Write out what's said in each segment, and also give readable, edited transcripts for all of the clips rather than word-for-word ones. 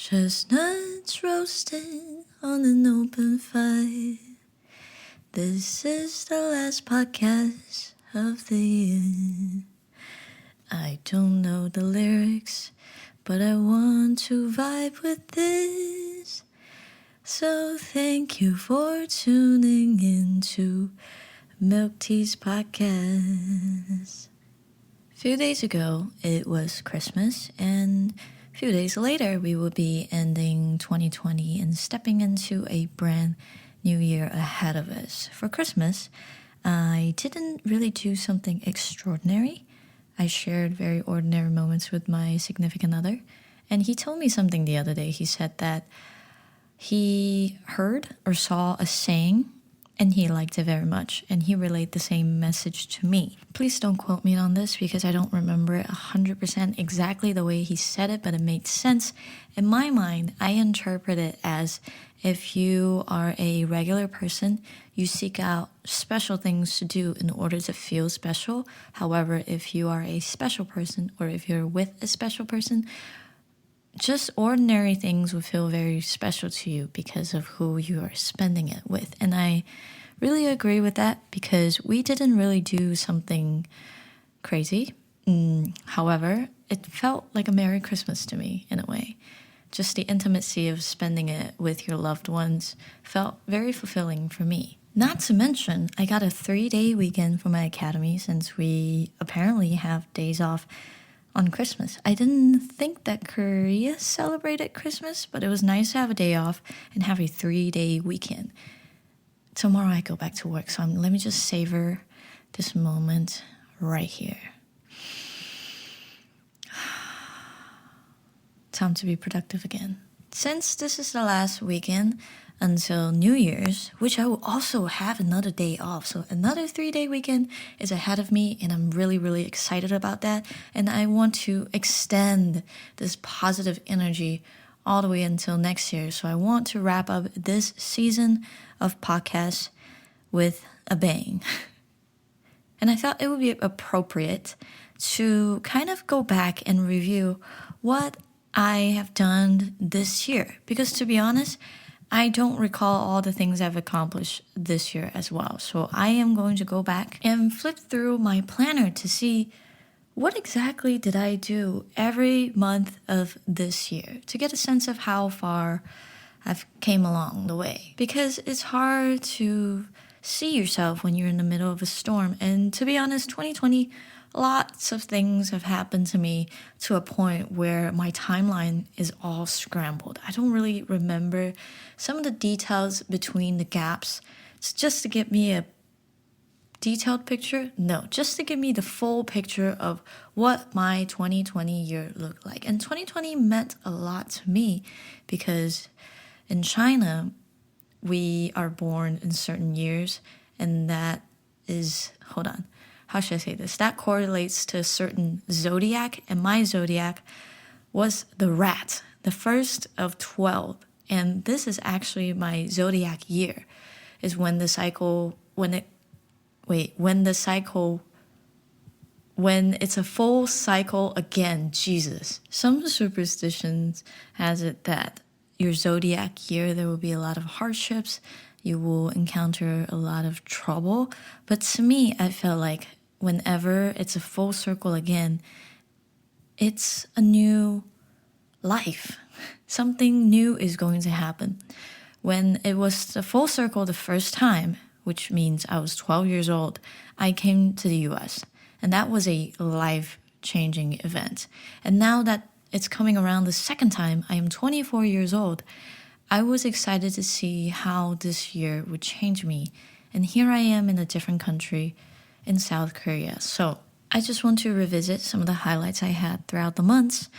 Chestnuts roasting on an open fire. This is the last podcast of the year. I don't know the lyrics, but I want to vibe with this. So thank you for tuning in to Milk Tea's podcast. A few days ago, it was Christmas, and a few days later, we will be ending 2020 and stepping into a brand new year ahead of us. For Christmas, I didn't really do something extraordinary. I shared very ordinary moments with my significant other, and he told me something the other day. He said that he heard or saw a saying and he liked it very much, and he relayed the same message to me. Please don't quote me on this because I don't remember it 100% exactly the way he said it, but it made sense. In my mind, I interpret it as if you are a regular person, you seek out special things to do in order to feel special. However, if you are a special person or if you're with a special person, just ordinary things will feel very special to you because of who you are spending it with. And I really agree with that because we didn't really do something crazy. However, it felt like a Merry Christmas to me in a way. Just the intimacy of spending it with your loved ones felt very fulfilling for me. Not to mention, I got a 3-day weekend for my academy since we apparently have days off on Christmas. I didn't think that Korea celebrated Christmas, but it was nice to have a day off and have a 3-day weekend. Tomorrow I go back to work, so let me just savor this moment right here. Time to be productive again. Since this is the last weekend until New Year's, which I will also have another day off. So another 3-day weekend is ahead of me, and I'm really, really excited about that. And I want to extend this positive energy all the way until next year. So I want to wrap up this season of podcasts with a bang. And I thought it would be appropriate to kind of go back and review what I have done this year. Because to be honest, I don't recall all the things I've accomplished this year as well. So I am going to go back and flip through my planner to see what exactly did I do every month of this year to get a sense of how far I've came along the way. Because it's hard to see yourself when you're in the middle of a storm. And to be honest, 2020, lots of things have happened to me to a point where my timeline is all scrambled. I don't really remember some of the details between the gaps. It's just to give me a detailed picture? No, just to give me the full picture of what my 2020 year looked like. And 2020 meant a lot to me because in China, we are born in certain years, and that is, how should I say this? That correlates to a certain zodiac, and my zodiac was the rat, the first of 12. And this is actually my zodiac year, is when it's a full cycle again, Jesus. Some superstitions has it that your zodiac year, there will be a lot of hardships, you will encounter a lot of trouble. But to me, I felt like whenever it's a full circle again, it's a new life. Something new is going to happen. When it was the full circle the first time, which means I was 12 years old, I came to the US. And that was a life-changing event. And now that it's coming around the second time, I am 24 years old. I was excited to see how this year would change me. And here I am in a different country in South Korea. So I just want to revisit some of the highlights I had throughout the months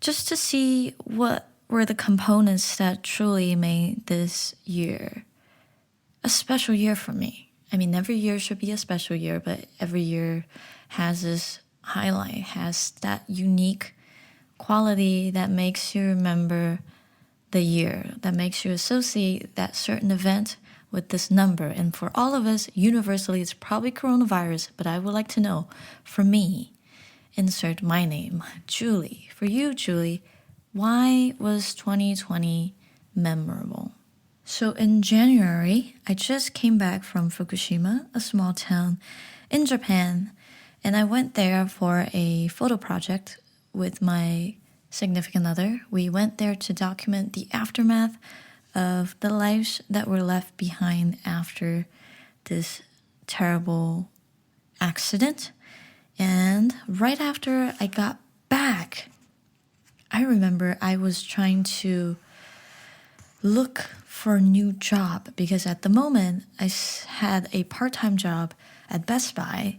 just to see what were the components that truly made this year a special year for me. I mean, every year should be a special year, but every year has this highlight, has that unique quality that makes you remember the year, that makes you associate that certain event with this number. And for all of us, universally, it's probably coronavirus, but I would like to know, for me, insert my name, Julie. For you, Julie, Why was 2020 memorable? So in January, I just came back from Fukushima, a small town in Japan, and I went there for a photo project with my significant other. We went there to document the aftermath of the lives that were left behind after this terrible accident. And right after I got back, I remember I was trying to look for a new job because at the moment I had a part-time job at Best Buy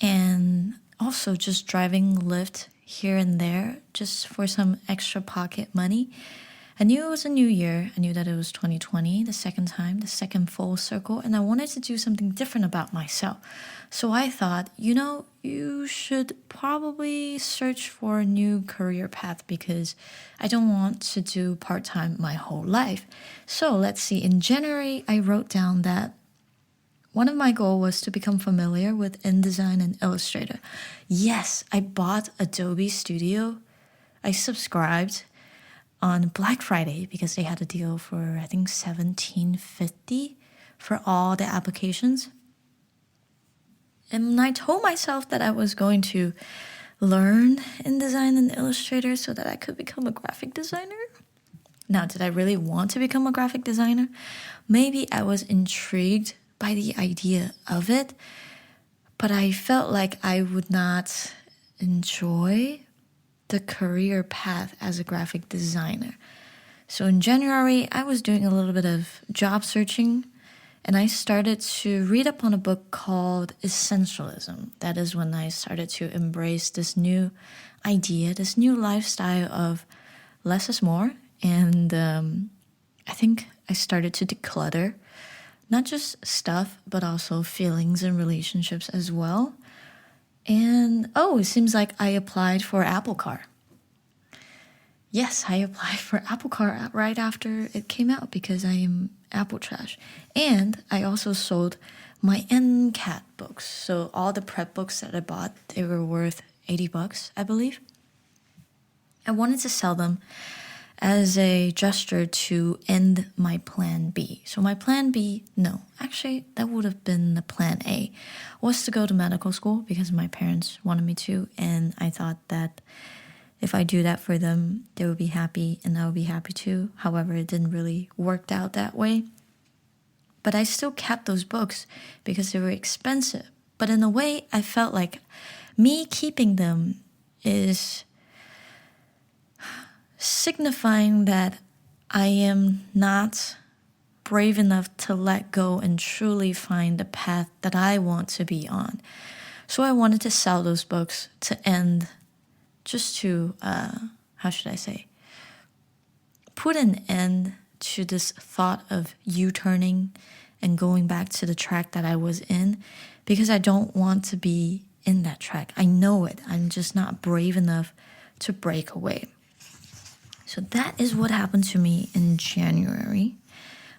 and also just driving Lyft here and there just for some extra pocket money. I knew it was a new year. I knew that it was 2020, the second time, the second full circle, and I wanted to do something different about myself. So I thought, you should probably search for a new career path because I don't want to do part-time my whole life. So let's see, in January, I wrote down that one of my goals was to become familiar with InDesign and Illustrator. Yes, I bought Adobe Studio. I subscribed on Black Friday because they had a deal for I think $17.50 for all the applications. And I told myself that I was going to learn InDesign and Illustrator so that I could become a graphic designer. Now, did I really want to become a graphic designer? Maybe I was intrigued by the idea of it, but I felt like I would not enjoy the career path as a graphic designer. So in January, I was doing a little bit of job searching and I started to read up on a book called Essentialism. That is when I started to embrace this new idea, this new lifestyle of less is more. And I think I started to declutter, not just stuff, but also feelings and relationships as well. And it seems like I applied for Apple Car. Yes, I applied for Apple Car right after it came out because I am Apple trash. And I also sold my NCAT books. So all the prep books that I bought, they were worth $80, I believe. I wanted to sell them as a gesture to end my plan B. So my plan B, no, actually that would have been the plan A, was to go to medical school because my parents wanted me to. And I thought that if I do that for them, they would be happy and I would be happy too. However, it didn't really work out that way. But I still kept those books because they were expensive. But in a way, I felt like me keeping them is signifying that I am not brave enough to let go and truly find the path that I want to be on. So I wanted to sell those books to end, just to, put an end to this thought of U-turning and going back to the track that I was in, because I don't want to be in that track. I know it. I'm just not brave enough to break away. So that is what happened to me in January.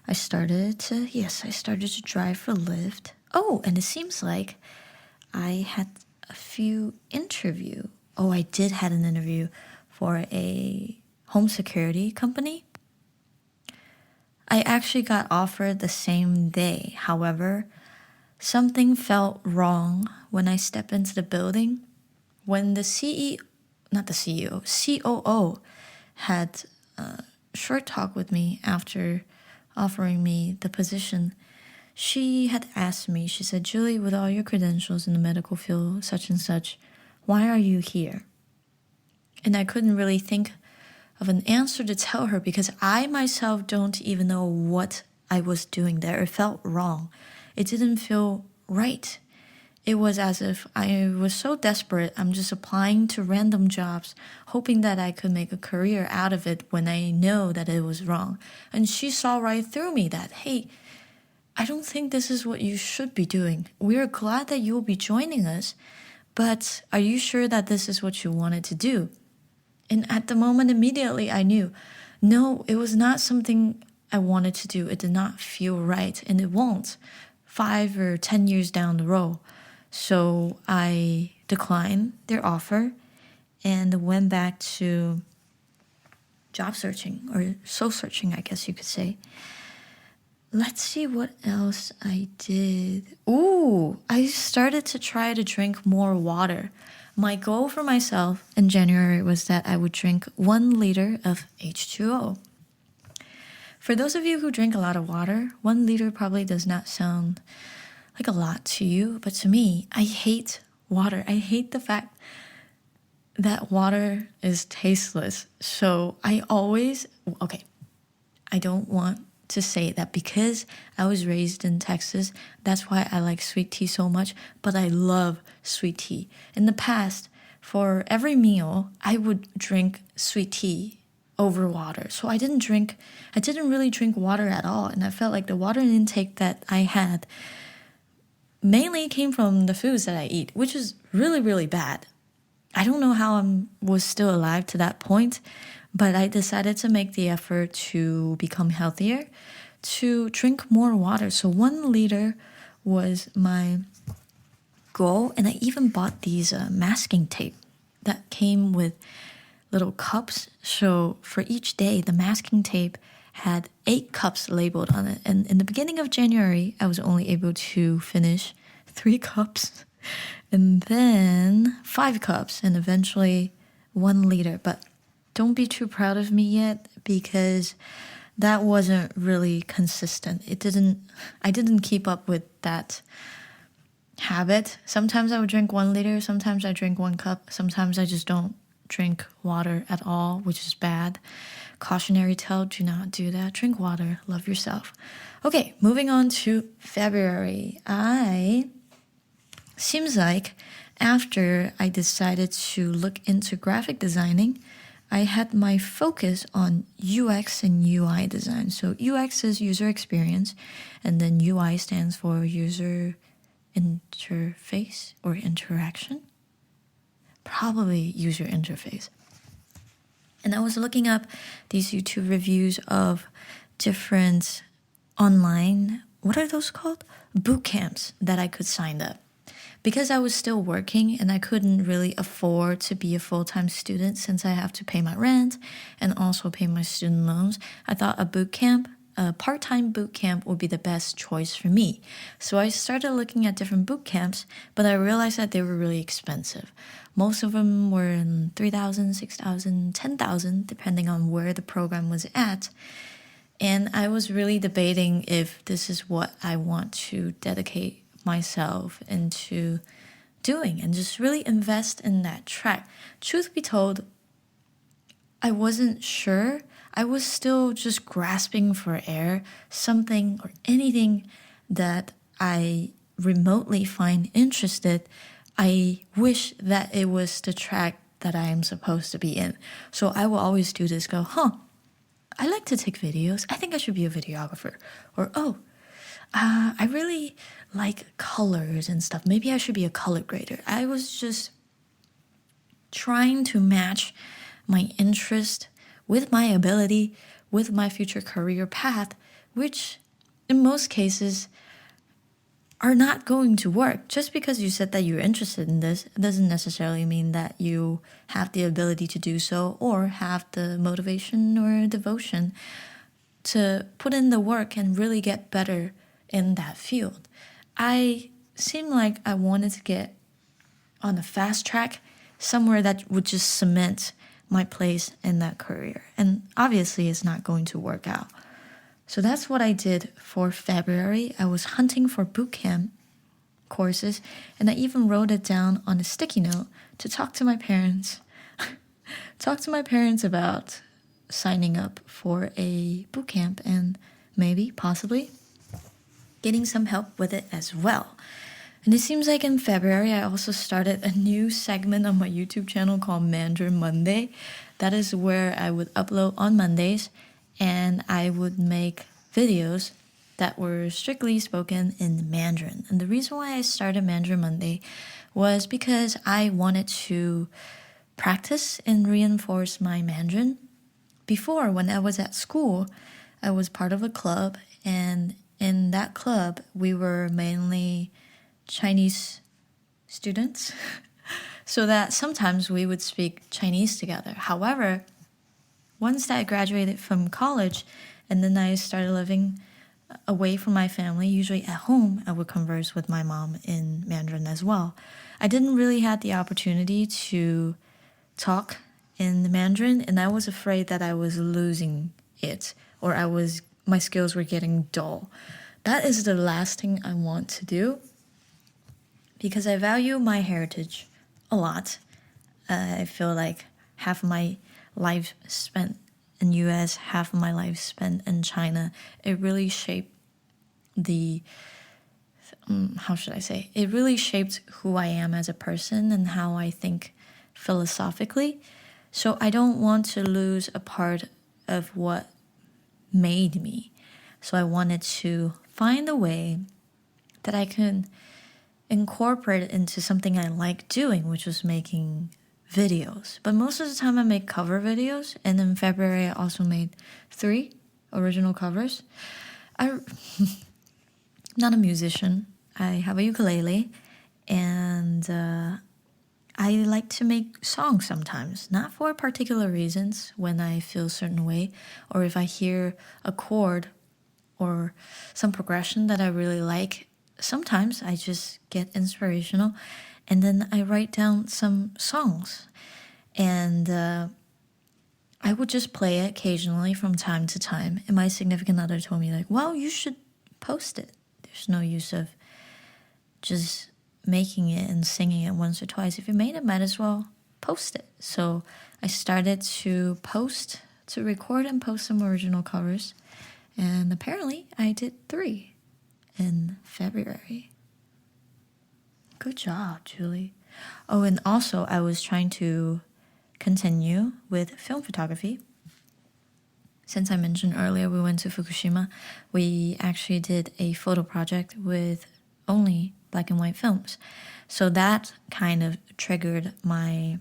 I started to drive for Lyft. Oh, and it seems like I had a few interviews. Oh, I did had an interview for a home security company. I actually got offered the same day. However, something felt wrong when I stepped into the building. When the COO had a short talk with me after offering me the position, she had asked me, she said, "Julie, with all your credentials in the medical field, such and such, why are you here?" And I couldn't really think of an answer to tell her because I myself don't even know what I was doing there. It felt wrong. It didn't feel right. It was as if I was so desperate. I'm just applying to random jobs, hoping that I could make a career out of it when I know that it was wrong. And she saw right through me that, hey, I don't think this is what you should be doing. We're glad that you will be joining us, but are you sure that this is what you wanted to do? And at the moment, immediately I knew, no, it was not something I wanted to do. It did not feel right, and it won't 5 or 10 years down the road. So I declined their offer and went back to job searching, or soul searching, I guess you could say. Let's see what else I did. Ooh, I started to try to drink more water. My goal for myself in January was that I would drink 1 liter of H2O. For those of you who drink a lot of water, 1 liter probably does not sound like a lot to you, but to me, I hate water. I hate the fact that water is tasteless. So I don't want to say that because I was raised in Texas, that's why I like sweet tea so much, but I love sweet tea. In the past, for every meal, I would drink sweet tea over water. So I didn't really drink water at all, and I felt like the water intake that I had mainly came from the foods that I eat, which is really, really bad. I don't know how I was still alive to that point, but I decided to make the effort to become healthier, to drink more water. So 1 liter was my goal, and I even bought these masking tape that came with little cups. So for each day, the masking tape had 8 cups labeled on it. And in the beginning of January, I was only able to finish 3 cups, and then 5 cups, and eventually 1 liter. But don't be too proud of me yet, because that wasn't really consistent. I didn't keep up with that habit. Sometimes I would drink 1 liter, sometimes I drink 1 cup, sometimes I just don't drink water at all, which is bad. Cautionary tale, do not do that. Drink water, love yourself. Okay, moving on to February. Seems like after I decided to look into graphic designing, I had my focus on UX and UI design. So UX is user experience, and then UI stands for user interface or interaction. Probably user interface. And I was looking up these YouTube reviews of different online, what are those called? Boot camps that I could sign up. Because I was still working and I couldn't really afford to be a full-time student since I have to pay my rent and also pay my student loans, I thought a part-time boot camp would be the best choice for me. So I started looking at different boot camps, but I realized that they were really expensive. Most of them were in $3,000, $6,000, $10,000, depending on where the program was at. And I was really debating if this is what I want to dedicate myself into doing and just really invest in that track. Truth be told, I wasn't sure. I was still just grasping for air, something or anything that I remotely find interested. I wish that it was the track that I am supposed to be in. So I will always do this, I like to take videos. I think I should be a videographer. Or, I really like colors and stuff. Maybe I should be a color grader. I was just trying to match my interest with my ability, with my future career path, which in most cases are not going to work. Just because you said that you're interested in this doesn't necessarily mean that you have the ability to do so or have the motivation or devotion to put in the work and really get better in that field. I seemed like I wanted to get on a fast track, somewhere that would just cement my place in that career. And obviously it's not going to work out. So that's what I did for February. I was hunting for bootcamp courses, and I even wrote it down on a sticky note to talk to my parents. Talk to my parents about signing up for a bootcamp and maybe, possibly, getting some help with it as well. And it seems like in February, I also started a new segment on my YouTube channel called Mandarin Monday. That is where I would upload on Mondays, and I would make videos that were strictly spoken in Mandarin. And the reason why I started Mandarin Monday was because I wanted to practice and reinforce my Mandarin. Before, when I was at school, I was part of a club, and in that club, we were mainly Chinese students, so that sometimes we would speak Chinese together. However, once that I graduated from college and then I started living away from my family, usually at home, I would converse with my mom in Mandarin as well. I didn't really have the opportunity to talk in the Mandarin, and I was afraid that I was losing it, or my skills were getting dull. That is the last thing I want to do, because I value my heritage a lot. I feel like half of my life spent in US, half of my life spent in China. It really shaped it really shaped who I am as a person and how I think philosophically. So I don't want to lose a part of what made me. So I wanted to find a way that I can incorporate it into something I like doing, which was making videos. But most of the time I make cover videos, and in February I also made 3 original covers. I'm not a musician. I have a ukulele, and I like to make songs sometimes, not for particular reasons, when I feel a certain way, or if I hear a chord or some progression that I really like. Sometimes I just get inspirational, and then I write down some songs, and I would just play it occasionally from time to time. And my significant other told me, like, well, you should post it. There's no use of just making it and singing it once or twice. If you made it, might as well post it. So I started to record and post some original covers, and apparently I did 3 in February. Good job, Julie. Oh, and also I was trying to continue with film photography. Since I mentioned earlier we went to Fukushima, we actually did a photo project with only black and white films. So that kind of triggered my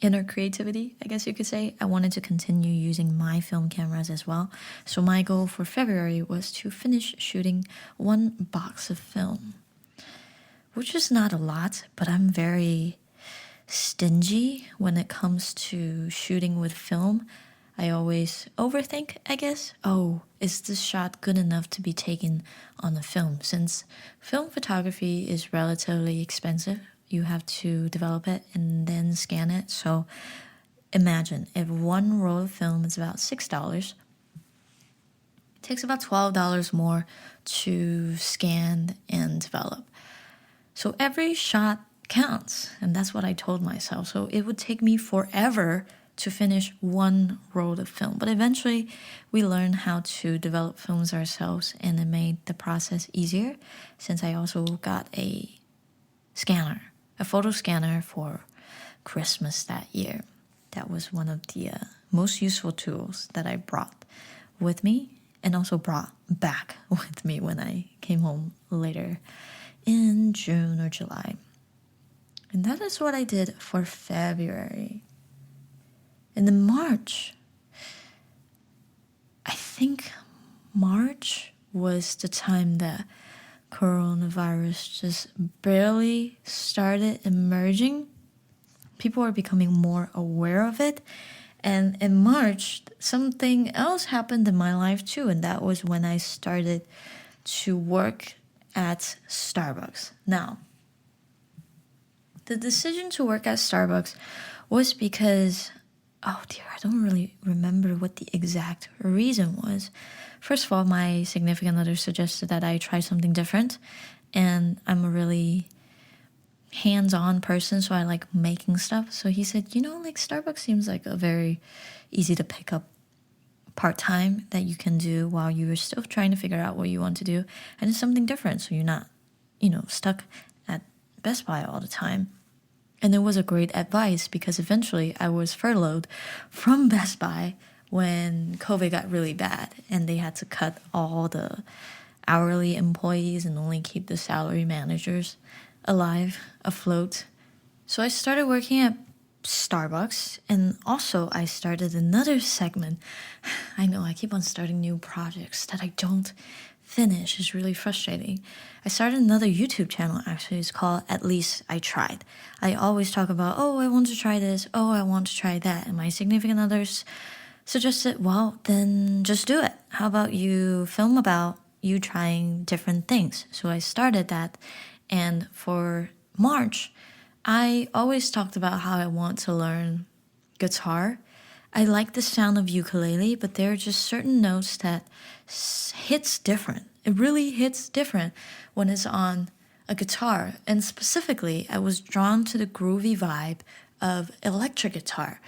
inner creativity, I guess you could say. I wanted to continue using my film cameras as well. So my goal for February was to finish shooting 1 box of film, which is not a lot, but I'm very stingy when it comes to shooting with film. I always overthink, I guess. Oh, is this shot good enough to be taken on a film? Since film photography is relatively expensive, you have to develop it and then scan it. So imagine if 1 roll of film is about $6, it takes about $12 more to scan and develop. So every shot counts, and that's what I told myself. So it would take me forever to finish 1 roll of film. But eventually we learned how to develop films ourselves, and it made the process easier, since I also got a photo scanner for Christmas that year. That was one of the most useful tools that I brought with me, and also brought back with me when I came home later in June or July. And that is what I did for February. And in March, I think March was the time that coronavirus just barely started emerging. People are becoming more aware of it. And in March, something else happened in my life too, and that was when I started to work at Starbucks. Now, the decision to work at Starbucks was because, oh dear, I don't really remember what the exact reason was. First of all, my significant other suggested that I try something different, and I'm a really hands-on person, so I like making stuff. So he said, like Starbucks seems like a very easy to pick up part-time that you can do while you're still trying to figure out what you want to do, and it's something different, so you're not, stuck at Best Buy all the time. And it was a great advice, because eventually I was furloughed from Best Buy when COVID got really bad, and they had to cut all the hourly employees and only keep the salary managers alive, afloat. So I started working at Starbucks, and also I started another segment. I know I keep on starting new projects that I don't finish. It's really frustrating. I started another YouTube channel, actually. It's called At Least I Tried. I always talk about, I want to try this, I want to try that, and my significant other's suggested, well, then just do it. How about you film about you trying different things? So I started that. And for March, I always talked about how I want to learn guitar. I like the sound of ukulele, but there are just certain notes that hits different. It really hits different when it's on a guitar. And specifically, I was drawn to the groovy vibe of electric guitar.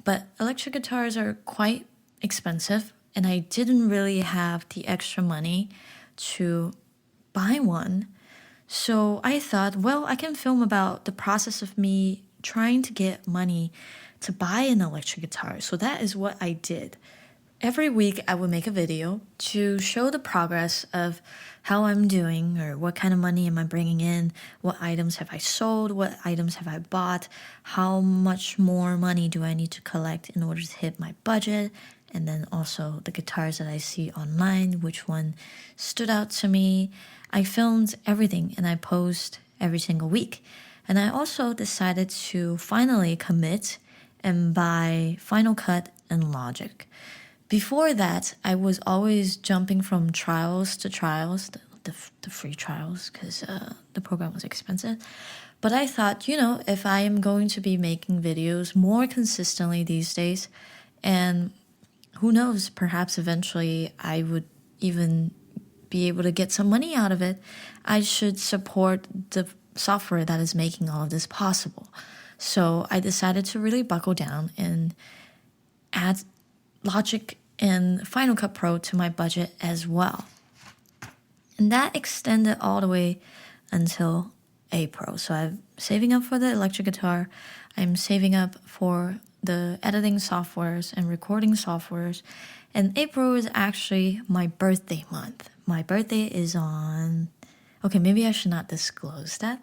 But electric guitars are quite expensive, and I didn't really have the extra money to buy one. So I thought, well, I can film about the process of me trying to get money to buy an electric guitar. So that is what I did. Every week I would make a video to show the progress of how I'm doing, or what kind of money am I bringing in, what items have I sold, what items have I bought, how much more money do I need to collect in order to hit my budget, and then also the guitars that I see online, which one stood out to me. I filmed everything and I post every single week. And I also decided to finally commit and buy Final Cut and Logic. Before that, I was always jumping from trials to trials, the free trials, because the program was expensive. But I thought, if I am going to be making videos more consistently these days, and who knows, perhaps eventually I would even be able to get some money out of it, I should support the software that is making all of this possible. So I decided to really buckle down and add Logic and Final Cut Pro to my budget as well. And that extended all the way until April. So I'm saving up for the electric guitar. I'm saving up for the editing softwares and recording softwares. And April is actually my birthday month. My birthday is on... Okay, maybe I should not disclose that.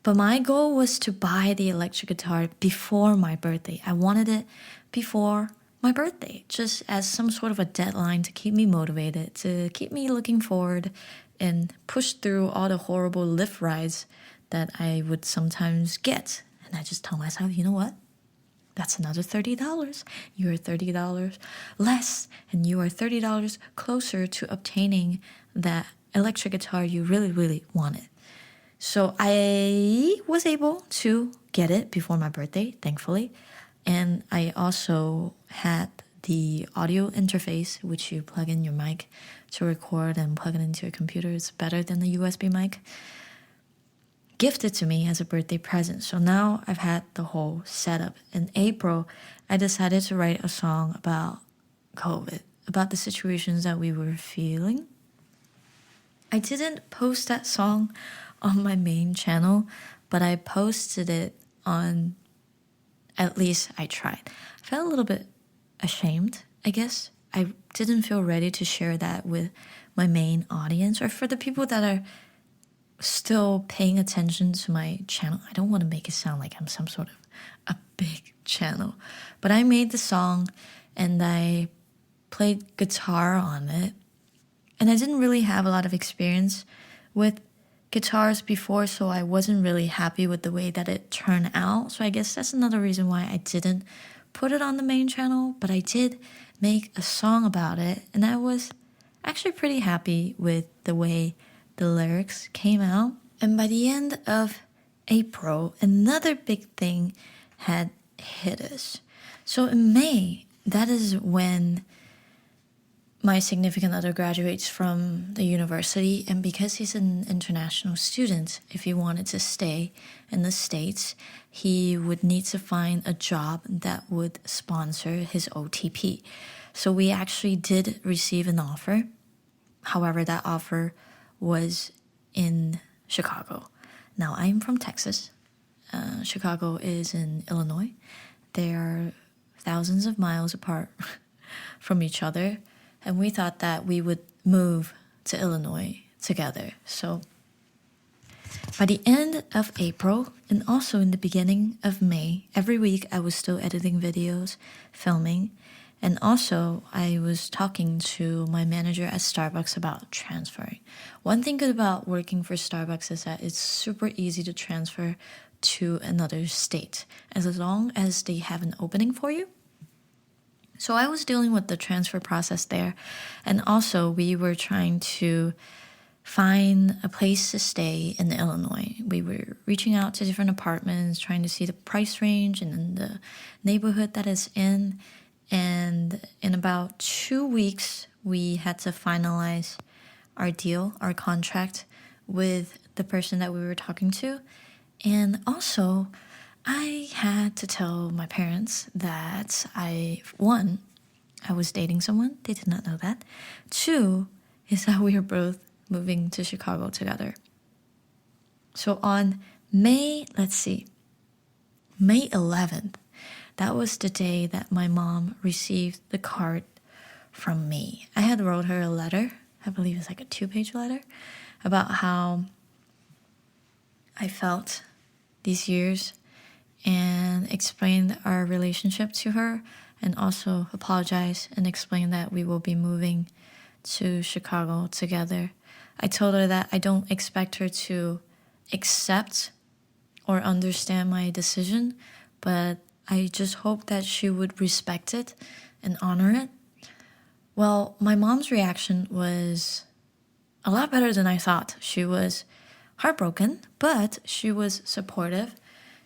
But my goal was to buy the electric guitar before my birthday. I wanted it before my birthday, just as some sort of a deadline to keep me motivated, to keep me looking forward and push through all the horrible Lyft rides that I would sometimes get. And I just tell myself, you know what? That's another $30. You are $30 less, and you are $30 closer to obtaining that electric guitar you really, really wanted. So I was able to get it before my birthday, thankfully. And I also had the audio interface, which you plug in your mic to record and plug it into your computer. It's better than the USB mic. Gifted to me as a birthday present. So now I've had the whole setup. In April, I decided to write a song about COVID, about the situations that we were feeling. I didn't post that song on my main channel, but I posted it on, at least I tried. I felt a little bit ashamed, I guess. I didn't feel ready to share that with my main audience, or for the people that are still paying attention to my channel. I don't want to make it sound like I'm some sort of a big channel, but I made the song and I played guitar on it. And I didn't really have a lot of experience with guitars before, so I wasn't really happy with the way that it turned out. So I guess that's another reason why I didn't put it on the main channel, but I did make a song about it, and I was actually pretty happy with the way the lyrics came out. And by the end of April, another big thing had hit us. So in May, that is when my significant other graduates from the university, and because he's an international student, if he wanted to stay in the States, he would need to find a job that would sponsor his OTP. So we actually did receive an offer. However, that offer was in Chicago. Now, I'm from Texas. Chicago is in Illinois. They are thousands of miles apart from each other. And we thought that we would move to Illinois together. So by the end of April, and also in the beginning of May, every week I was still editing videos, filming, and also I was talking to my manager at Starbucks about transferring. One thing good about working for Starbucks is that it's super easy to transfer to another state. As long as they have an opening for you, So I was dealing with the transfer process there. And also we were trying to find a place to stay in Illinois. We were reaching out to different apartments, trying to see the price range and then the neighborhood that it's in. And in about 2 weeks, we had to finalize our deal, our contract with the person that we were talking to. And also, I had to tell my parents that one, I was dating someone. They did not know that. Two, is that we are both moving to Chicago together. So on May 11th, that was the day that my mom received the card from me. I had wrote her a letter, I believe it's like a 2-page letter, about how I felt these years and explained our relationship to her and also apologized and explained that we will be moving to Chicago together. I told her that I don't expect her to accept or understand my decision, but I just hope that she would respect it and honor it. Well, my mom's reaction was a lot better than I thought. She was heartbroken, but she was supportive.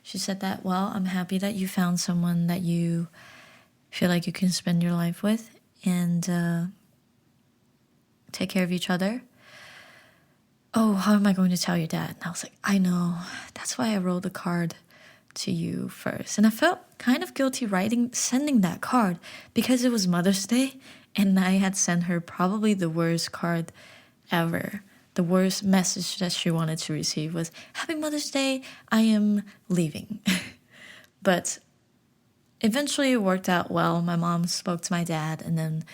She said that, well, I'm happy that you found someone that you feel like you can spend your life with and take care of each other. Oh, how am I going to tell your dad? And I was like, I know. That's why I wrote the card to you first. And I felt kind of guilty sending that card because it was Mother's Day and I had sent her probably the worst card ever. The worst message that she wanted to receive was, Happy Mother's Day, I am leaving. But eventually it worked out well. My mom spoke to my dad and then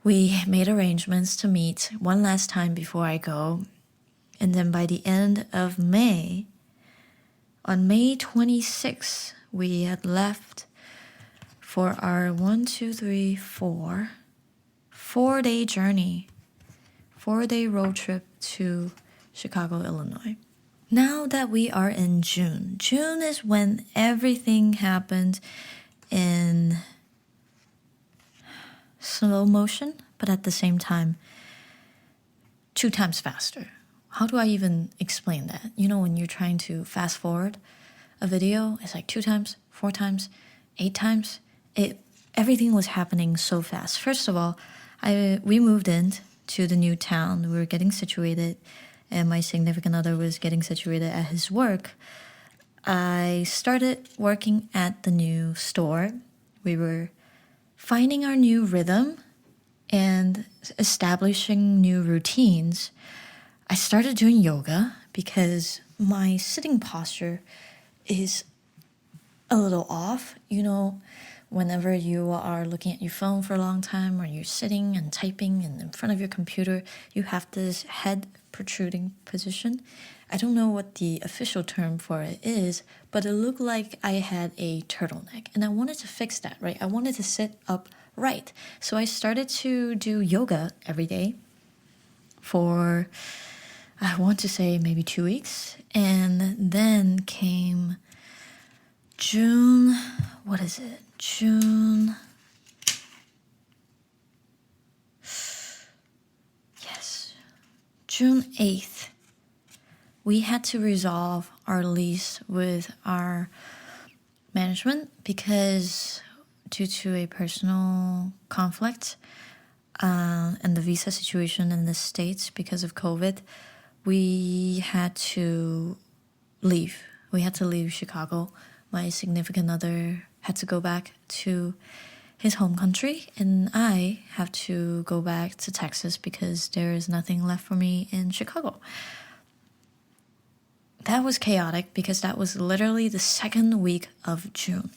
we made arrangements to meet one last time before I go. And then by the end of May, on May 26th, we had left for our 4-day journey, 4-day road trip to Chicago, Illinois. Now that we are in June is when everything happened in slow motion, but at the same time, 2 times faster. How do I even explain that? You know, when you're trying to fast forward a video, it's like 2 times, 4 times, 8 times. Everything was happening so fast. First of all, we moved in to the new town. We were getting situated, and my significant other was getting situated at his work. I started working at the new store. We were finding our new rhythm and establishing new routines. I started doing yoga because my sitting posture is a little off. You know, whenever you are looking at your phone for a long time or you're sitting and typing and in front of your computer, you have this head protruding position. I don't know what the official term for it is, but it looked like I had a turtleneck and I wanted to fix that, right? I wanted to sit up right. So I started to do yoga every day for, I want to say maybe 2 weeks. And then came June, June 8th. We had to resolve our lease with our management because due to a personal conflict and the visa situation in the States because of COVID, we had to leave. We had to leave Chicago. My significant other had to go back to his home country, and I have to go back to Texas because there is nothing left for me in Chicago. That was chaotic because that was literally the 2nd week of June.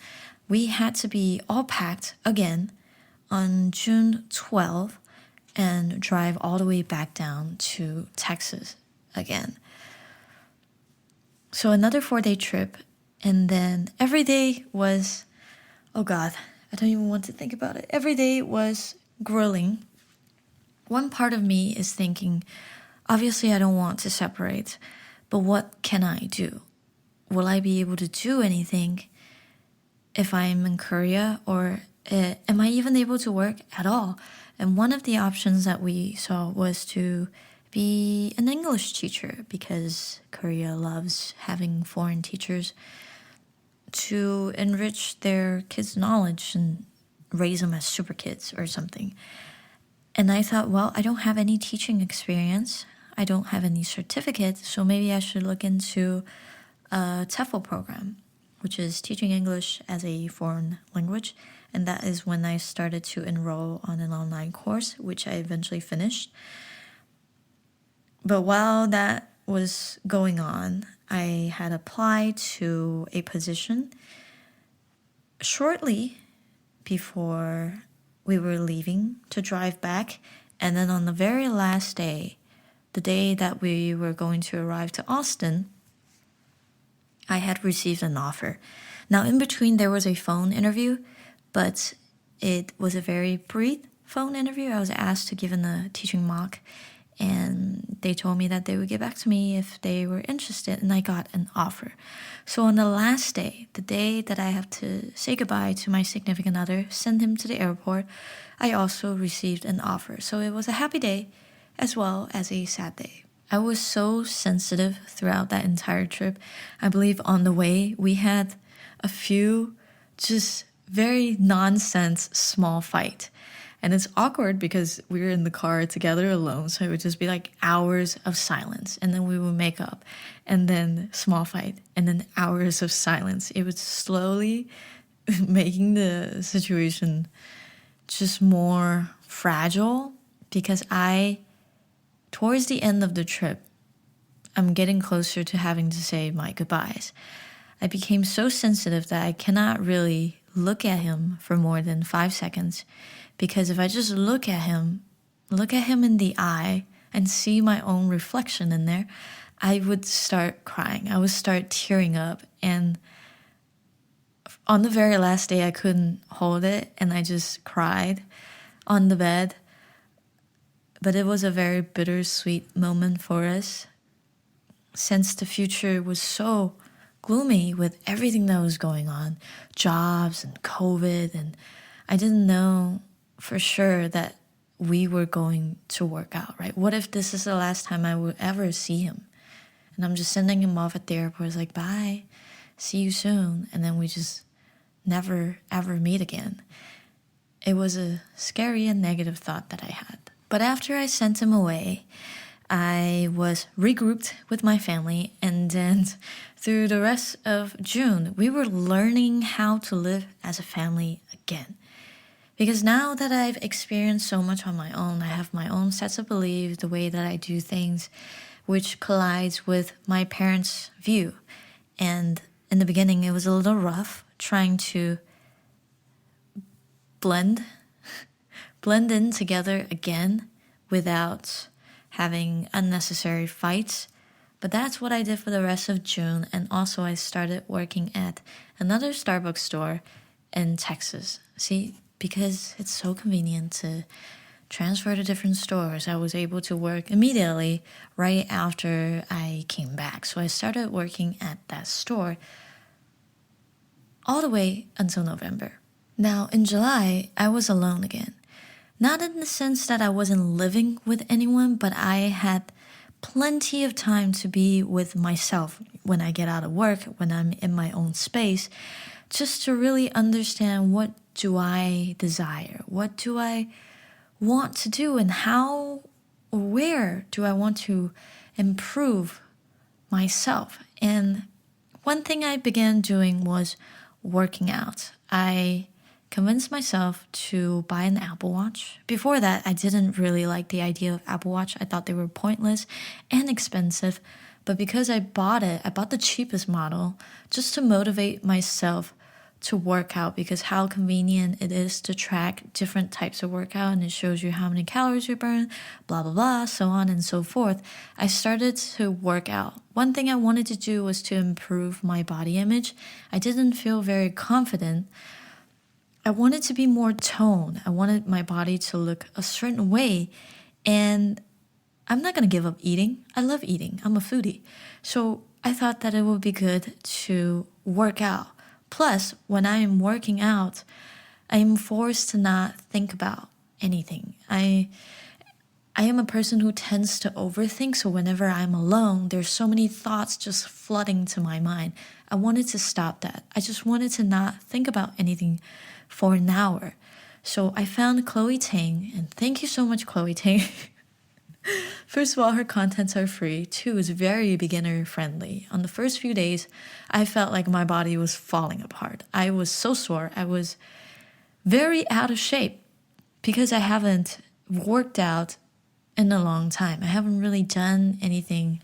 We had to be all packed again on June 12th and drive all the way back down to Texas again. So another 4-day trip, and then every day was, oh God, I don't even want to think about it. Every day was grueling. One part of me is thinking, obviously I don't want to separate, but what can I do? Will I be able to do anything if I'm in Korea, or am I even able to work at all? And one of the options that we saw was to be an English teacher, because Korea loves having foreign teachers to enrich their kids' knowledge and raise them as super kids or something. And I thought, well, I don't have any teaching experience. I don't have any certificates, so maybe I should look into a TEFL program, which is teaching English as a foreign language. And that is when I started to enroll on an online course, which I eventually finished. But while that was going on, I had applied to a position shortly before we were leaving to drive back. And then on the very last day, the day that we were going to arrive to Austin, I had received an offer. Now, in between, there was a phone interview, but it was a very brief phone interview. I was asked to give in a teaching mock, and they told me that they would get back to me if they were interested, and I got an offer. So on the last day, the day that I have to say goodbye to my significant other, send him to the airport, I also received an offer. So it was a happy day as well as a sad day. I was so sensitive throughout that entire trip. I believe on the way we had a few just very nonsense small fight. And it's awkward because we were in the car together alone, so it would just be like hours of silence, and then we would make up, and then small fight, and then hours of silence. It was slowly making the situation just more fragile, because towards the end of the trip, I'm getting closer to having to say my goodbyes. I became so sensitive that I cannot really look at him for more than 5 seconds, because if I just look at him in the eye and see my own reflection in there, I would start crying. I would start tearing up. And on the very last day, I couldn't hold it, and I just cried on the bed. But it was a very bittersweet moment for us, since the future was so gloomy with everything that was going on, jobs and COVID, and I didn't know for sure that we were going to work out, right? What if this is the last time I would ever see him? And I'm just sending him off at the airport. It's like, bye, see you soon. And then we just never, ever meet again. It was a scary and negative thought that I had. But after I sent him away, I was regrouped with my family, and then through the rest of June, we were learning how to live as a family again. Because now that I've experienced so much on my own, I have my own sets of beliefs, the way that I do things, which collides with my parents' view. And in the beginning, it was a little rough trying to blend in together again without having unnecessary fights. But that's what I did for the rest of June. And also I started working at another Starbucks store in Texas. See, because it's so convenient to transfer to different stores, I was able to work immediately right after I came back. So I started working at that store all the way until November. Now in July, I was alone again. Not in the sense that I wasn't living with anyone, but I had plenty of time to be with myself when I get out of work, when I'm in my own space, just to really understand what do I desire, what do I want to do, and how or where do I want to improve myself. And one thing I began doing was working out. I convinced myself to buy an Apple Watch. Before that, I didn't really like the idea of Apple Watch. I thought they were pointless and expensive. But because I bought the cheapest model just to motivate myself to work out, because how convenient it is to track different types of workout, and it shows you how many calories you burn, blah, blah, blah, so on and so forth. I started to work out. One thing I wanted to do was to improve my body image. I didn't feel very confident. I wanted to be more toned. I wanted my body to look a certain way. And I'm not going to give up eating. I love eating. I'm a foodie. So I thought that it would be good to work out. Plus, when I am working out, I'm forced to not think about anything. I am a person who tends to overthink, so whenever I'm alone, there's so many thoughts just flooding to my mind. I wanted to stop that. I just wanted to not think about anything for an hour. So I found Chloe Tang, and thank you so much, Chloe Tang. First of all, her contents are free. Two, it's very beginner friendly. On the first few days, I felt like my body was falling apart. I was so sore. I was very out of shape because I haven't worked out in a long time. I haven't really done anything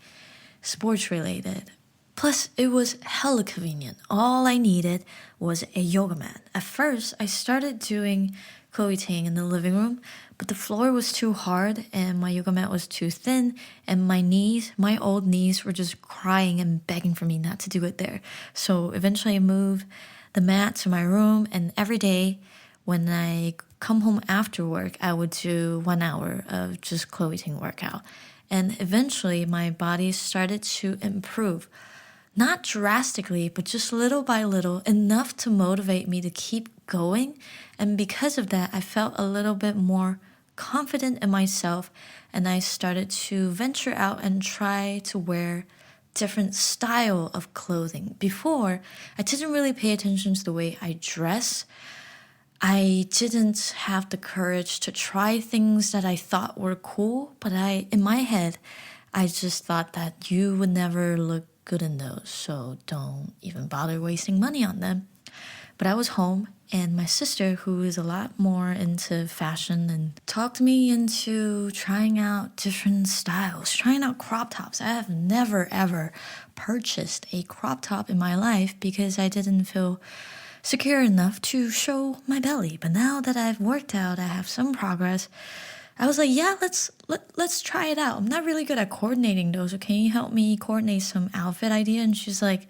sports related. Plus, it was hella convenient. All I needed was a yoga mat. At first, I started doing Chloe Ting in the living room, but the floor was too hard and my yoga mat was too thin, and my old knees were just crying and begging for me not to do it there. So eventually I moved the mat to my room, and every day when I come home after work, I would do 1 hour of just Chloe Ting workout. And eventually my body started to improve. Not drastically, but just little by little, enough to motivate me to keep going. And because of that, I felt a little bit more confident in myself, and I started to venture out and try to wear different style of clothing. Before, I didn't really pay attention to the way I dress. I didn't have the courage to try things that I thought were cool, but in my head, I just thought that you would never look good in those, so don't even bother wasting money on them. But I was home, and my sister, who is a lot more into fashion, and talked me into trying out different styles, trying out crop tops. I have never ever purchased a crop top in my life because I didn't feel secure enough to show my belly. But now that I've worked out, I have some progress. I was like, yeah, let's try it out. I'm not really good at coordinating those. So can you help me coordinate some outfit idea? And she's like,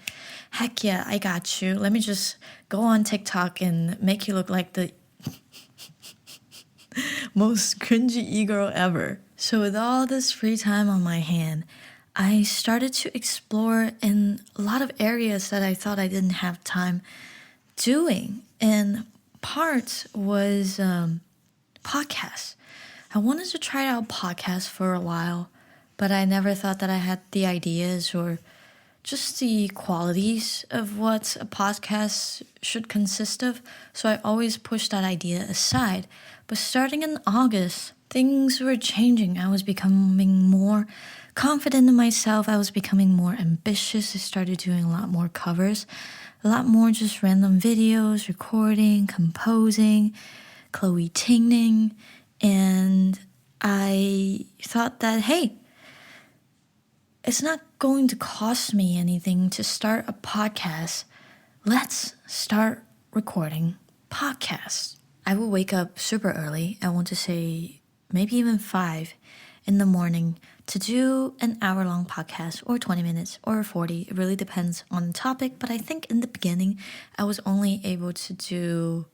heck yeah, I got you. Let me just go on TikTok and make you look like the most cringy e-girl ever. So with all this free time on my hand, I started to explore in a lot of areas that I thought I didn't have time doing. And part was podcasts. I wanted to try out podcasts for a while, but I never thought that I had the ideas or just the qualities of what a podcast should consist of, so I always pushed that idea aside. But starting in August, things were changing. I was becoming more confident in myself. I was becoming more ambitious. I started doing a lot more covers, a lot more just random videos, recording, composing, Chloe Tinging. And I thought that, hey, it's not going to cost me anything to start a podcast. Let's start recording podcasts. I will wake up super early. I want to say maybe even 5 in the morning to do an hour-long podcast, or 20 minutes or 40. It really depends on the topic. But I think in the beginning, I was only able to do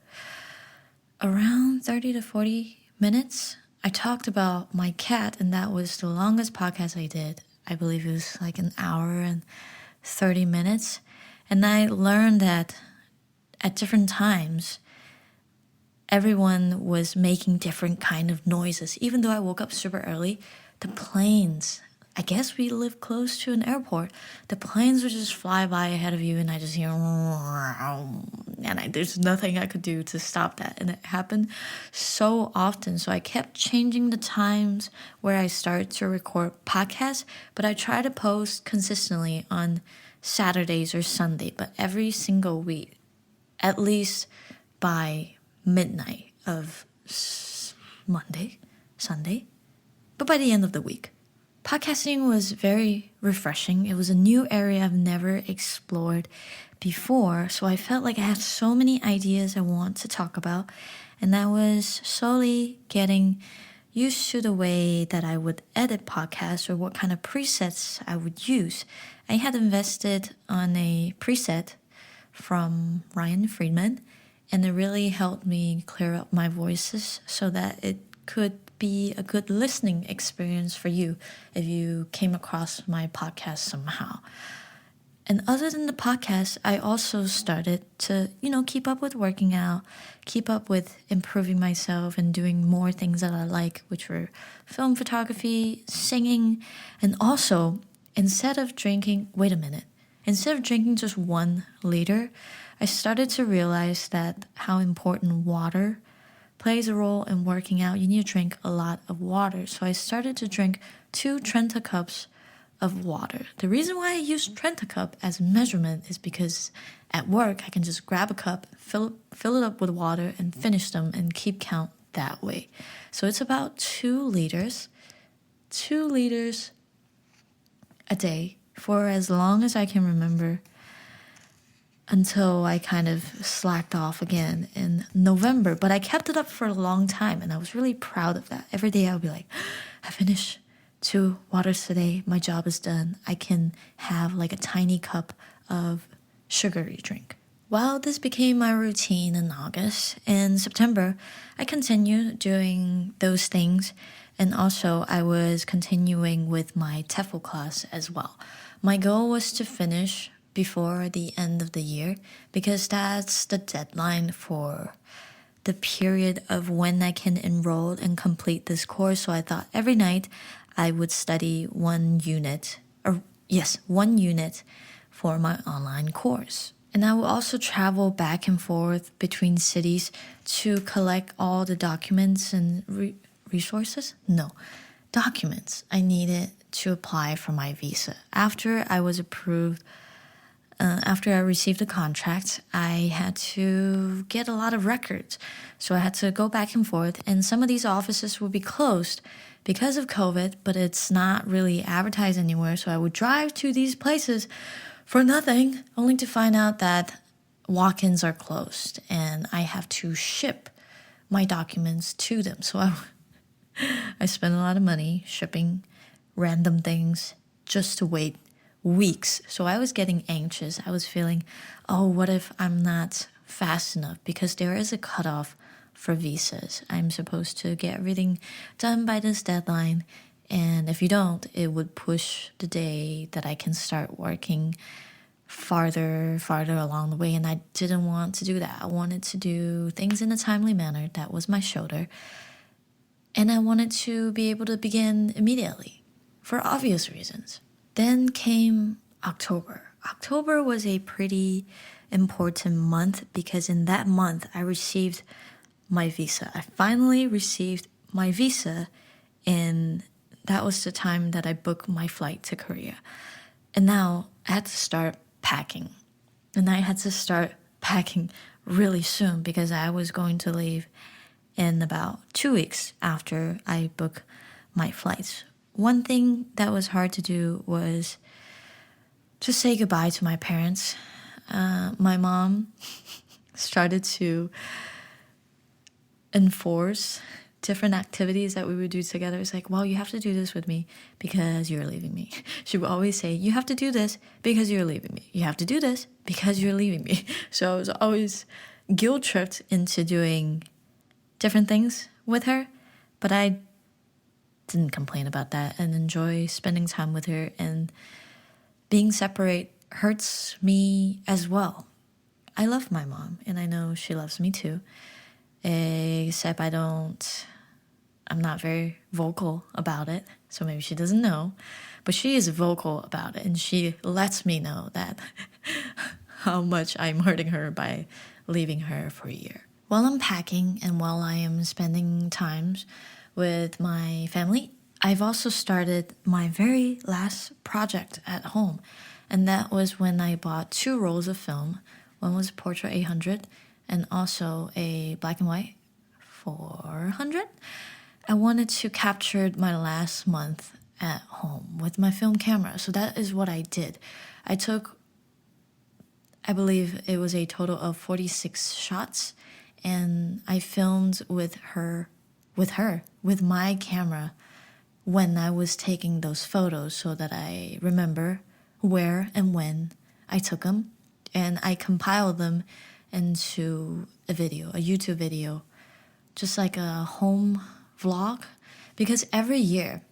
around 30 to 40 minutes. I talked about my cat, and that was the longest podcast I did. I believe it was like an hour and 30 minutes. And I learned that at different times, everyone was making different kind of noises. Even though I woke up super early, the planes, I guess we live close to an airport, the planes would just fly by ahead of you, and I just hear, and there's nothing I could do to stop that. And it happened so often. So I kept changing the times where I started to record podcasts, but I try to post consistently on Saturdays or Sunday, but every single week, at least by midnight of Monday, Sunday, but by the end of the week. Podcasting was very refreshing. It was a new area I've never explored before, so I felt like I had so many ideas I want to talk about, and I was slowly getting used to the way that I would edit podcasts or what kind of presets I would use. I had invested on a preset from Ryan Friedman, and it really helped me clear up my voices so that it could be a good listening experience for you if you came across my podcast somehow. And other than the podcast, I also started to, keep up with working out, keep up with improving myself and doing more things that I like, which were film photography, singing, and also instead of drinking just 1 liter, I started to realize that how important water plays a role in working out. You need to drink a lot of water. So I started to drink 2 Trenta cups of water. The reason why I use Trenta cup as a measurement is because at work I can just grab a cup, fill it up with water and finish them and keep count that way. So it's about 2 liters a day for as long as I can remember, until I kind of slacked off again in November. But I kept it up for a long time and I was really proud of that. Every day I would be like, I finished 2 waters today, my job is done. I can have like a tiny cup of sugary drink. Well, this became my routine in August. In September, I continued doing those things, and also I was continuing with my TEFL class as well. My goal was to finish before the end of the year because that's the deadline for the period of when I can enroll and complete this course. So I thought every night I would study 1 unit for my online course. And I will also travel back and forth between cities to collect all the documents and documents I needed to apply for my visa. After I received the contract, I had to get a lot of records. So I had to go back and forth, and some of these offices would be closed because of COVID, but it's not really advertised anywhere. So I would drive to these places for nothing, only to find out that walk-ins are closed and I have to ship my documents to them. So I spent a lot of money shipping random things just to wait weeks. So I was getting anxious. I was feeling, what if I'm not fast enough? Because there is a cutoff for visas. I'm supposed to get everything done by this deadline. And if you don't, it would push the day that I can start working farther along the way. And I didn't want to do that. I wanted to do things in a timely manner. That was my shoulder. And I wanted to be able to begin immediately for obvious reasons. Then came October. October was a pretty important month because in that month I received my visa. I finally received my visa, and that was the time that I booked my flight to Korea. And now I had to start packing. And I had to start packing really soon because I was going to leave in about 2 weeks after I booked my flights. One thing that was hard to do was to say goodbye to my parents. My mom started to enforce different activities that we would do together. It's like, well, you have to do this with me because you're leaving me. She would always say, you have to do this because you're leaving me. You have to do this because you're leaving me. So I was always guilt-tripped into doing different things with her, but I didn't complain about that and enjoy spending time with her. And being separate hurts me as well. I love my mom, and I know she loves me too. Except I'm not very vocal about it, so maybe she doesn't know, but she is vocal about it, and she lets me know that how much I'm hurting her by leaving her for a year. While I'm packing and while I am spending times with my family, I've also started my very last project at home, and that was when I bought 2 rolls of film. One was Portrait 800 and also a black and white 400. I wanted to capture my last month at home with my film camera. So that is what I did. I took, I believe it was a total of 46 shots, and I filmed with my camera when I was taking those photos so that I remember where and when I took them, and I compiled them into a YouTube video, just like a home vlog, because every year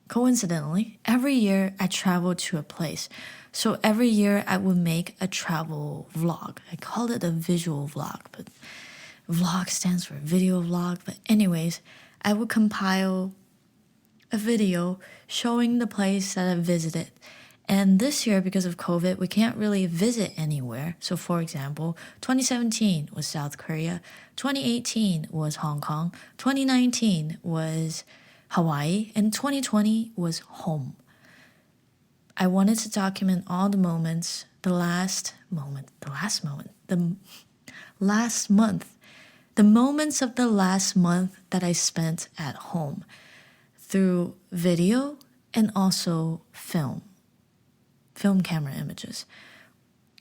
coincidentally, every year I travel to a place. So every year I would make a travel vlog. I call it a visual vlog, but vlog stands for video vlog. But anyways, I would compile a video showing the place that I visited. And this year, because of COVID, we can't really visit anywhere. So for example, 2017 was South Korea, 2018 was Hong Kong, 2019 was Hawaii, and 2020 was home. I wanted to document all the moments, the last month, the moments of the last month that I spent at home through video and also film camera images,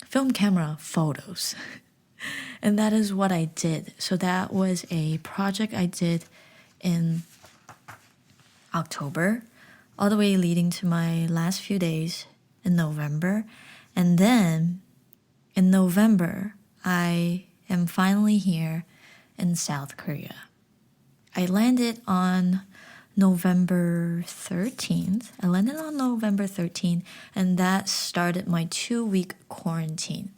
film camera photos. And that is what I did. So that was a project I did in October, all the way leading to my last few days in November. And then in November, I am finally here in South Korea. I landed on November 13th. And that started my 2-week quarantine.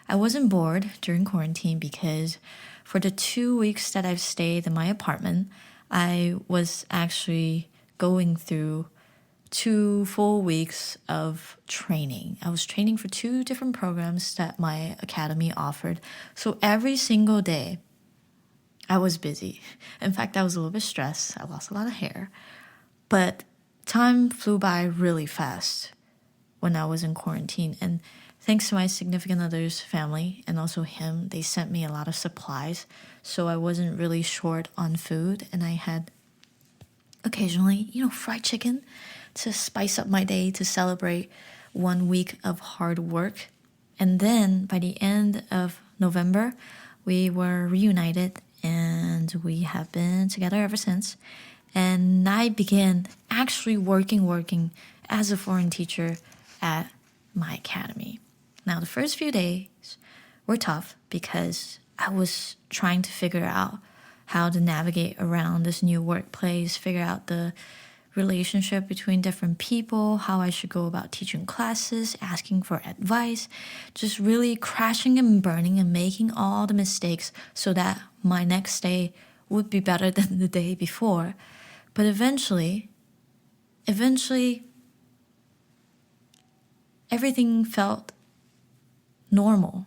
I wasn't bored during quarantine because for the 2 weeks that I've stayed in my apartment, I was actually going through 2 full weeks of training. I was training for 2 different programs that my academy offered. So every single day, I was busy. In fact, I was a little bit stressed. I lost a lot of hair. But time flew by really fast when I was in quarantine. And thanks to my significant other's family and also him, they sent me a lot of supplies. So I wasn't really short on food. And I had occasionally, fried chicken to spice up my day to celebrate 1 week of hard work. And then by the end of November, we were reunited and we have been together ever since. And I began actually working as a foreign teacher at my academy. Now, the first few days were tough because I was trying to figure out how to navigate around this new workplace, figure out the relationship between different people, how I should go about teaching classes, asking for advice, just really crashing and burning and making all the mistakes so that my next day would be better than the day before. But eventually, everything felt normal.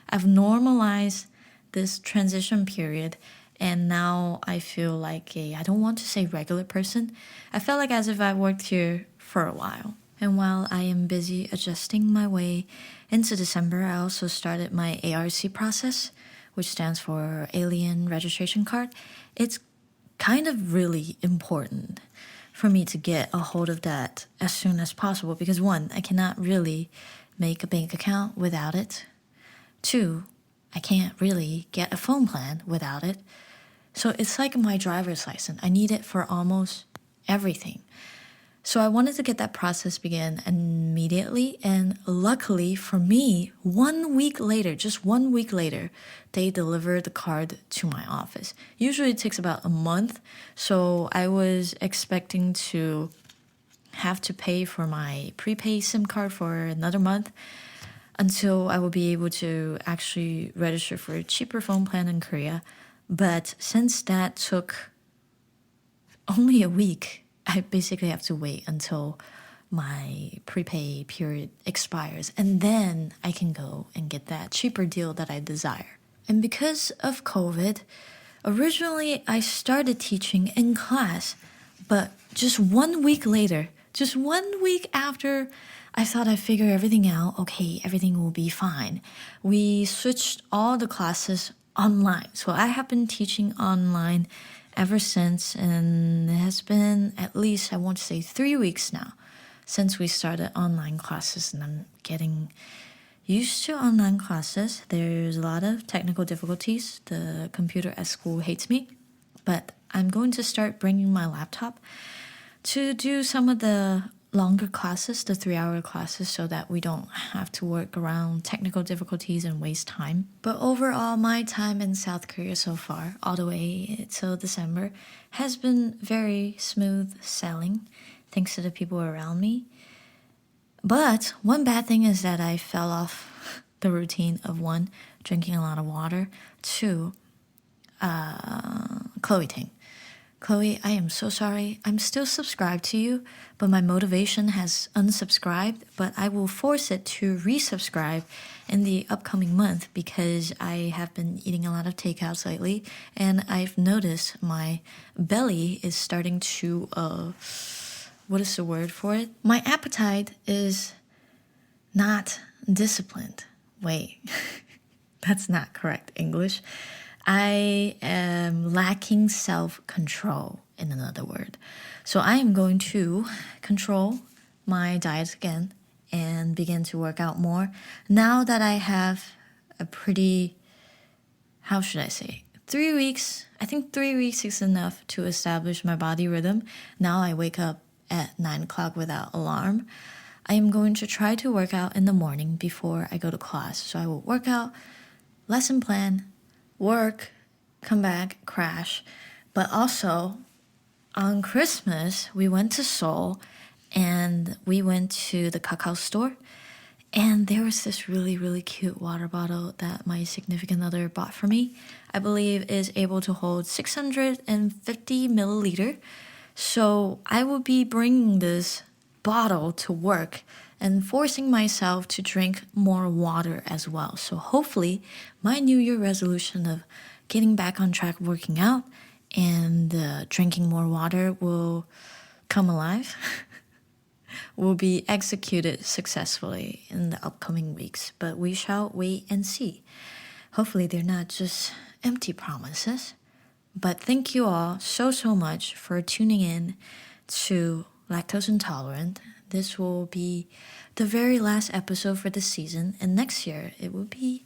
I've normalized this transition period. And now I feel like I don't want to say regular person. I felt like as if I worked here for a while. And while I am busy adjusting my way into December, I also started my ARC process, which stands for Alien Registration Card. It's kind of really important for me to get a hold of that as soon as possible because 1, I cannot really make a bank account without it. 2, I can't really get a phone plan without it. So it's like my driver's license. I need it for almost everything. So I wanted to get that process begin immediately. And luckily for me, 1 week later, just 1 week later, they delivered the card to my office. Usually it takes about a month. So I was expecting to have to pay for my prepaid SIM card for another month until I will be able to actually register for a cheaper phone plan in Korea. But since that took only a week, I basically have to wait until my prepay period expires. And then I can go and get that cheaper deal that I desire. And because of COVID, originally I started teaching in class. But just 1 week later, just 1 week after I thought I'd figure everything out, okay, everything will be fine, we switched all the classes online. So I have been teaching online ever since, and it has been at least, I want to say 3 weeks now since we started online classes, and I'm getting used to online classes. There's a lot of technical difficulties. The computer at school hates me, but I'm going to start bringing my laptop to do some of the longer classes, the 3-hour classes, so that we don't have to work around technical difficulties and waste time. But overall, my time in South Korea so far, all the way till December, has been very smooth sailing. thanks to the people around me. But one bad thing is that I fell off the routine of 1, drinking a lot of water, 2, Chloe Ting. Chloe, I am so sorry. I'm still subscribed to you, but my motivation has unsubscribed, but I will force it to resubscribe in the upcoming month because I have been eating a lot of takeouts lately, and I've noticed my belly is starting to, what is the word for it? My appetite is not disciplined. Wait, that's not correct English. I am lacking self-control, in another word. So I am going to control my diet again and begin to work out more. Now that I have a pretty, how should I say, 3 weeks, I think 3 weeks is enough to establish my body rhythm. Now I wake up at 9 o'clock without alarm. I am going to try to work out in the morning before I go to class. So I will work out, lesson plan, work, come back, crash. But also, on Christmas, we went to Seoul and we went to the cacao store. And there was this really, really cute water bottle that my significant other bought for me. I believe is able to hold 650 milliliter. So I will be bringing this bottle to work and forcing myself to drink more water as well. So hopefully my New Year resolution of getting back on track working out and drinking more water will come alive, will be executed successfully in the upcoming weeks. But we shall wait and see. Hopefully they're not just empty promises. But thank you all so much for tuning in to Lactose Intolerant. This will be the very last episode for this season, and next year it will be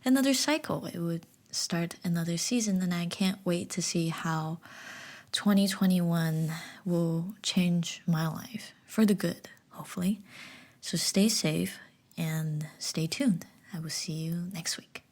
another cycle. It would start another season, and I can't wait to see how 2021 will change my life for the good, hopefully. So stay safe and stay tuned. I will see you next week.